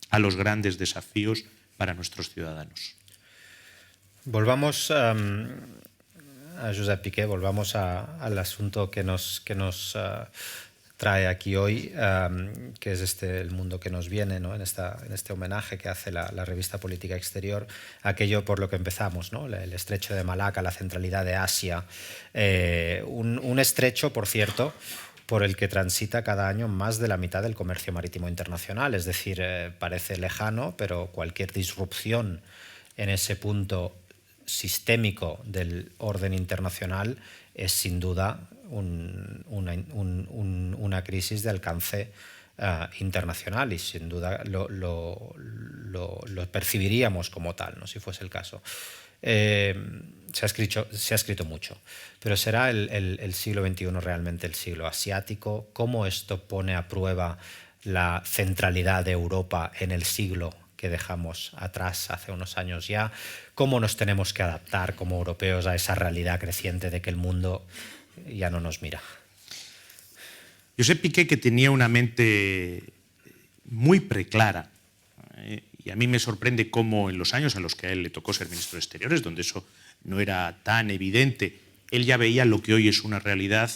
a los grandes desafíos para nuestros ciudadanos. Volvamos a Josep Piqué, volvamos al asunto que nos trae aquí hoy, que es el mundo que nos viene, ¿no?, en este homenaje que hace la revista Política Exterior, aquello por lo que empezamos, ¿no?, el estrecho de Malaca, la centralidad de Asia, un estrecho, por cierto, por el que transita cada año más de la mitad del comercio marítimo internacional. Es decir, parece lejano, pero cualquier disrupción en ese punto sistémico del orden internacional es sin duda una crisis de alcance internacional, y sin duda lo percibiríamos como tal, ¿no?, si fuese el caso. Se ha escrito mucho, pero ¿será el siglo XXI realmente el siglo asiático? ¿Cómo esto pone a prueba la centralidad de Europa en el siglo que dejamos atrás hace unos años ya? ¿Cómo nos tenemos que adaptar como europeos a esa realidad creciente de que el mundo ya no nos mira? Josep Piqué, que tenía una mente muy preclara, y a mí me sorprende cómo en los años en los que a él le tocó ser ministro de Exteriores, donde eso no era tan evidente, él ya veía lo que hoy es una realidad.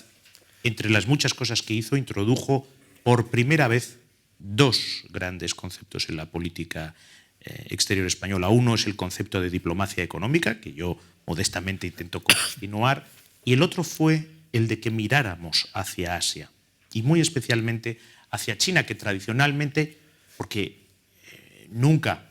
Entre las muchas cosas que hizo, introdujo por primera vez 2 grandes conceptos en la política exterior española. Uno es el concepto de diplomacia económica, que yo modestamente intento continuar, y el otro fue el de que miráramos hacia Asia, y muy especialmente hacia China, que tradicionalmente, porque nunca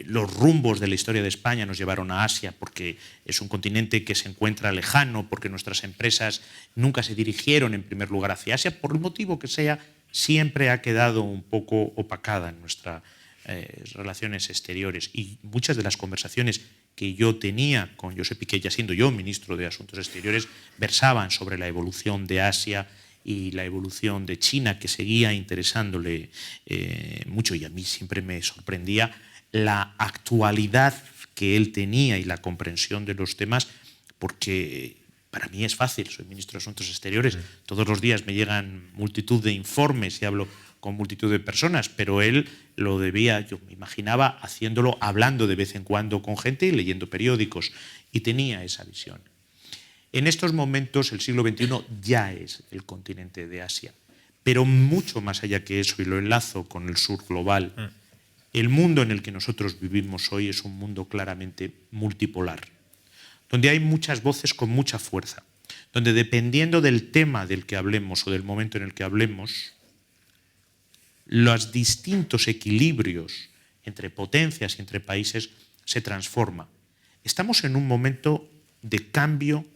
los rumbos de la historia de España nos llevaron a Asia, porque es un continente que se encuentra lejano, porque nuestras empresas nunca se dirigieron en primer lugar hacia Asia, por el motivo que sea, siempre ha quedado un poco opacada en nuestras relaciones exteriores. Y muchas de las conversaciones que yo tenía con Josep Piqué, ya siendo yo ministro de Asuntos Exteriores, versaban sobre la evolución de Asia y la evolución de China, que seguía interesándole mucho, y a mí siempre me sorprendía la actualidad que él tenía y la comprensión de los temas, porque para mí es fácil, soy ministro de Asuntos Exteriores, todos los días me llegan multitud de informes y hablo con multitud de personas, pero él lo debía, yo me imaginaba, haciéndolo, hablando de vez en cuando con gente y leyendo periódicos, y tenía esa visión. En estos momentos el siglo XXI ya es el continente de Asia, pero mucho más allá que eso, y lo enlazo con el sur global, el mundo en el que nosotros vivimos hoy es un mundo claramente multipolar, donde hay muchas voces con mucha fuerza, donde dependiendo del tema del que hablemos o del momento en el que hablemos, los distintos equilibrios entre potencias y entre países se transforma. Estamos en un momento de cambio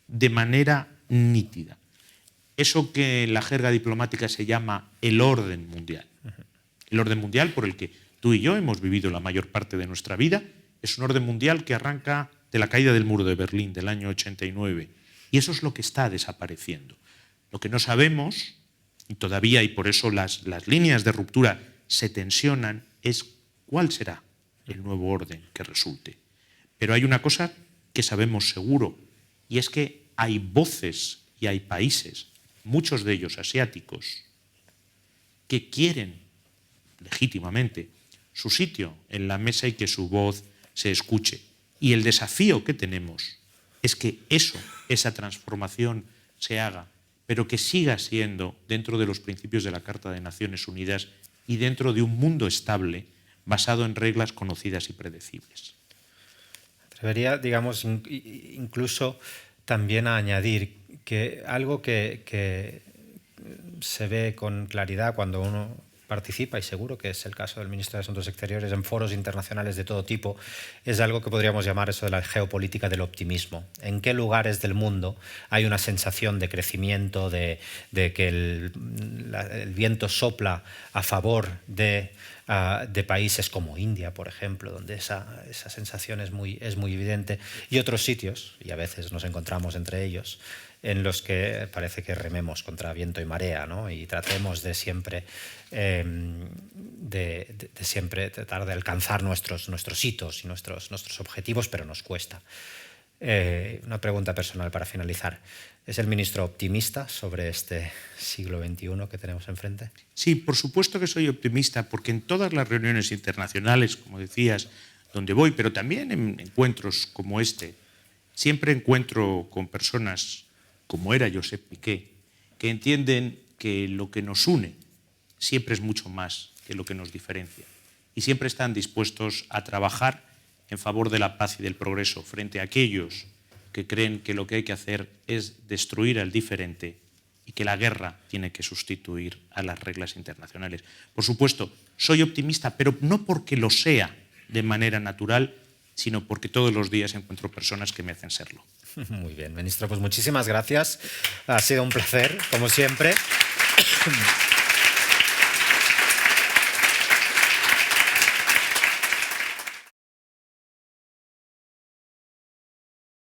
de manera nítida. Eso que en la jerga diplomática se llama el orden mundial. El orden mundial por el que tú y yo hemos vivido la mayor parte de nuestra vida es un orden mundial que arranca de la caída del muro de Berlín del año 89. Y eso es lo que está desapareciendo. Lo que no sabemos, y todavía, y por eso las líneas de ruptura se tensionan, es cuál será el nuevo orden que resulte. Pero hay una cosa que sabemos seguro, y es que hay voces y hay países, muchos de ellos asiáticos, que quieren legítimamente su sitio en la mesa y que su voz se escuche. Y el desafío que tenemos es que esa transformación se haga, pero que siga siendo dentro de los principios de la Carta de Naciones Unidas y dentro de un mundo estable basado en reglas conocidas y predecibles. Atrevería, digamos, incluso también a añadir que algo que se ve con claridad cuando uno participa, y seguro que es el caso del ministro de Asuntos Exteriores, en foros internacionales de todo tipo, es algo que podríamos llamar eso de la geopolítica del optimismo. ¿En qué lugares del mundo hay una sensación de crecimiento, de que el viento sopla a favor de países como India, por ejemplo, donde esa sensación es muy evidente, y otros sitios, y a veces nos encontramos entre ellos, en los que parece que rememos contra viento y marea, ¿no? Y tratemos de siempre tratar de alcanzar nuestros hitos y nuestros objetivos, pero nos cuesta. Una pregunta personal para finalizar. ¿Es el ministro optimista sobre este siglo XXI que tenemos enfrente? Sí, por supuesto que soy optimista, porque en todas las reuniones internacionales, como decías, donde voy, pero también en encuentros como este, siempre encuentro con personas como era Josep Piqué, que entienden que lo que nos une siempre es mucho más que lo que nos diferencia. Y siempre están dispuestos a trabajar en favor de la paz y del progreso frente a aquellos que creen que lo que hay que hacer es destruir al diferente y que la guerra tiene que sustituir a las reglas internacionales. Por supuesto, soy optimista, pero no porque lo sea de manera natural, sino porque todos los días encuentro personas que me hacen serlo. Muy bien, ministro, pues muchísimas gracias. Ha sido un placer, como siempre.